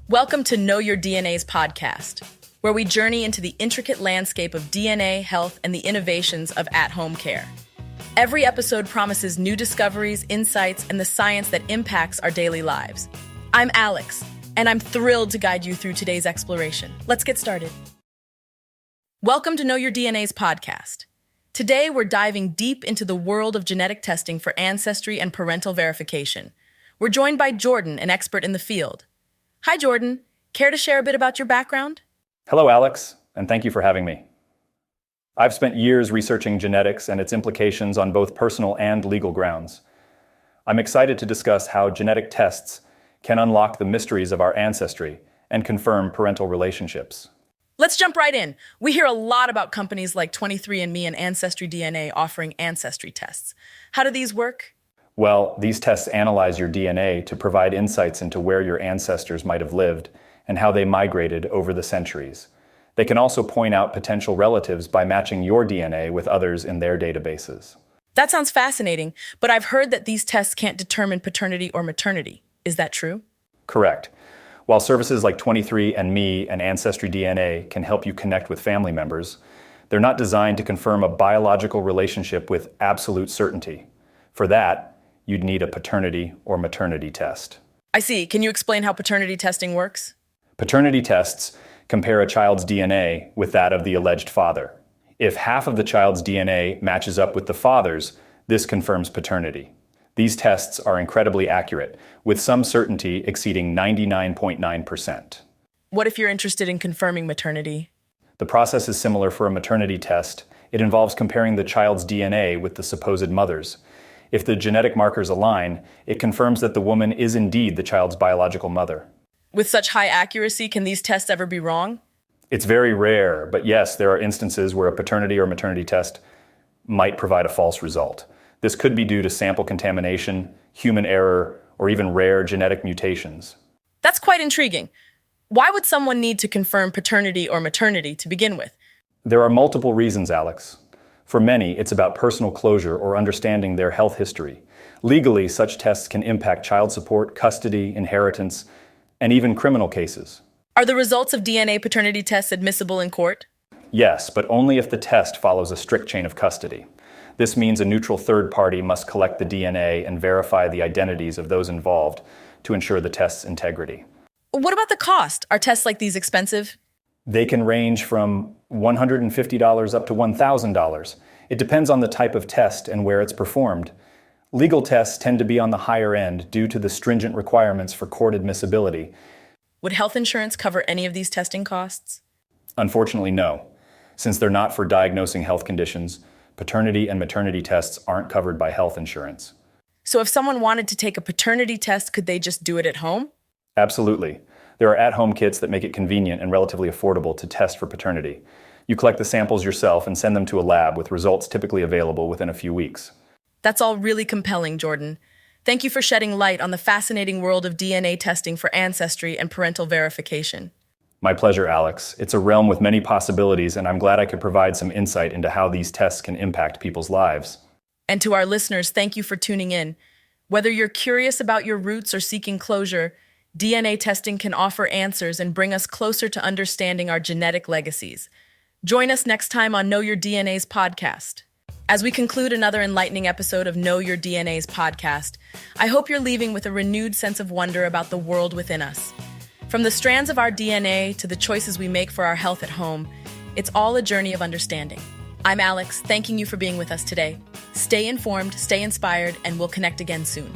Welcome to Know Your DNA's podcast, where we journey into the intricate landscape of DNA, health, and the innovations of at-home care. Every episode promises new discoveries, insights, and the science that impacts our daily lives. I'm Alex, and I'm thrilled to guide you through today's exploration. Let's get started. Welcome to Know Your DNA's podcast. Today, we're diving deep into the world of genetic testing for ancestry and parental verification. We're joined by Jordan, an expert in the field. Hi, Jordan. Care to share a bit about your background? Hello, Alex, and thank you for having me. I've spent years researching genetics and its implications on both personal and legal grounds. I'm excited to discuss how genetic tests can unlock the mysteries of our ancestry and confirm parental relationships. Let's jump right in. We hear a lot about companies like 23andMe and Ancestry DNA offering ancestry tests. How do these work? Well, these tests analyze your DNA to provide insights into where your ancestors might have lived and how they migrated over the centuries. They can also point out potential relatives by matching your DNA with others in their databases. That sounds fascinating, but I've heard that these tests can't determine paternity or maternity. Is that true? Correct. While services like 23andMe and Ancestry DNA can help you connect with family members, they're not designed to confirm a biological relationship with absolute certainty. For that, you'd need a paternity or maternity test. I see. Can you explain how paternity testing works? Paternity tests compare a child's DNA with that of the alleged father. If half of the child's DNA matches up with the father's, this confirms paternity. These tests are incredibly accurate, with some certainty exceeding 99.9%. What if you're interested in confirming maternity? The process is similar for a maternity test. It involves comparing the child's DNA with the supposed mother's. If the genetic markers align, it confirms that the woman is indeed the child's biological mother. With such high accuracy, can these tests ever be wrong? It's very rare, but yes, there are instances where a paternity or maternity test might provide a false result. This could be due to sample contamination, human error, or even rare genetic mutations. That's quite intriguing. Why would someone need to confirm paternity or maternity to begin with? There are multiple reasons, Alex. For many, it's about personal closure or understanding their health history. Legally, such tests can impact child support, custody, inheritance, and even criminal cases. Are the results of DNA paternity tests admissible in court? Yes, but only if the test follows a strict chain of custody. This means a neutral third party must collect the DNA and verify the identities of those involved to ensure the test's integrity. What about the cost? Are tests like these expensive? They can range from $150 up to $1,000. It depends on the type of test and where it's performed. Legal tests tend to be on the higher end due to the stringent requirements for court admissibility. Would health insurance cover any of these testing costs? Unfortunately, no. Since they're not for diagnosing health conditions, paternity and maternity tests aren't covered by health insurance. So if someone wanted to take a paternity test, could they just do it at home? Absolutely. There are at-home kits that make it convenient and relatively affordable to test for paternity. You collect the samples yourself and send them to a lab with results typically available within a few weeks. That's all really compelling, Jordan. Thank you for shedding light on the fascinating world of DNA testing for ancestry and parental verification. My pleasure, Alex. It's a realm with many possibilities, and I'm glad I could provide some insight into how these tests can impact people's lives. And to our listeners, thank you for tuning in. Whether you're curious about your roots or seeking closure, DNA testing can offer answers and bring us closer to understanding our genetic legacies. Join us next time on Know Your DNA's podcast. As we conclude another enlightening episode of Know Your DNA's podcast, I hope you're leaving with a renewed sense of wonder about the world within us. From the strands of our DNA to the choices we make for our health at home, it's all a journey of understanding. I'm Alex, thanking you for being with us today. Stay informed, stay inspired, and we'll connect again soon.